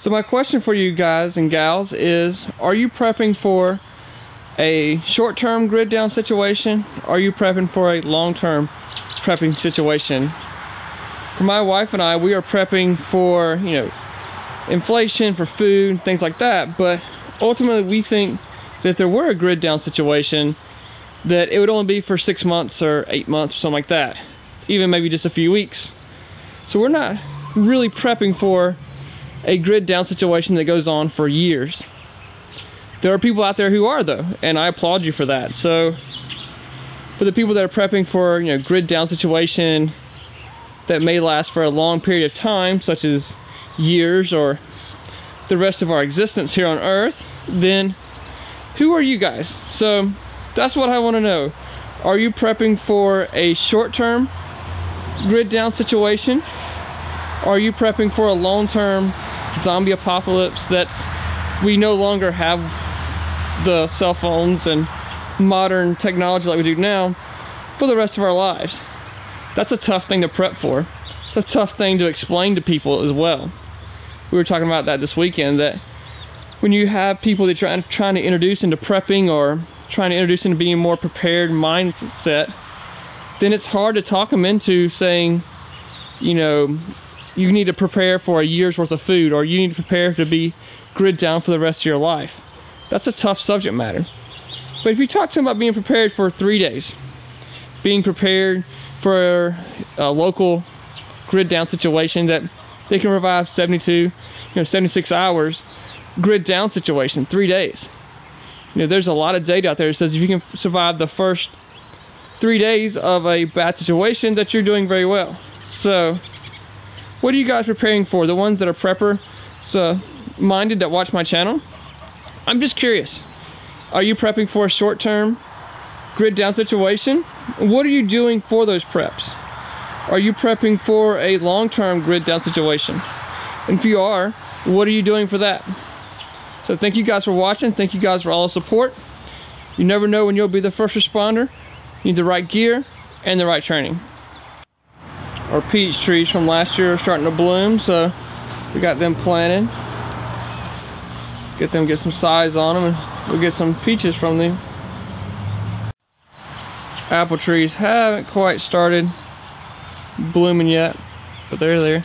So my question for you guys and gals is, are you prepping for a short-term grid down situation? Are you prepping for a long-term prepping situation? For my wife and I, we are prepping for, inflation, for food, things like that, but ultimately we think that if there were a grid down situation, that it would only be for 6 months or 8 months or something like that, even maybe just a few weeks. So we're not really prepping for a grid down situation that goes on for years. There are people out there who are, though, and I applaud you for that. So for the people that are prepping for grid down situation that may last for a long period of time, such as years or the rest of our existence here on Earth, then who are you guys? So that's what I want to know. Are you prepping for a short-term grid down situation? Are you prepping for a long-term zombie apocalypse that's we no longer have the cell phones and modern technology like we do now for the rest of our lives? That's a tough thing to prep for. It's a tough thing to explain to people as well. We were talking about that this weekend, that when you have people that you're trying to introduce into prepping or trying to introduce into being more prepared mindset, then it's hard to talk them into saying, you need to prepare for a year's worth of food, or you need to prepare to be grid down for the rest of your life. That's a tough subject matter. But if you talk to them about being prepared for 3 days, being prepared for a local grid down situation that they can revive 76 hours grid down situation, 3 days. There's a lot of data out there that says if you can survive the first 3 days of a bad situation, that you're doing very well. So what are you guys preparing for? The ones that are prepper minded that watch my channel, I'm just curious. Are you prepping for a short-term grid down situation? What are you doing for those preps? Are you prepping for a long-term grid down situation? And if you are, what are you doing for that? So thank you guys for watching. Thank you guys for all the support. You never know when you'll be the first responder. You need the right gear and the right training. Our peach trees from last year are starting to bloom, so we got them planted. Get some size on them, and we'll get some peaches from them. Apple trees haven't quite started blooming yet, but they're there.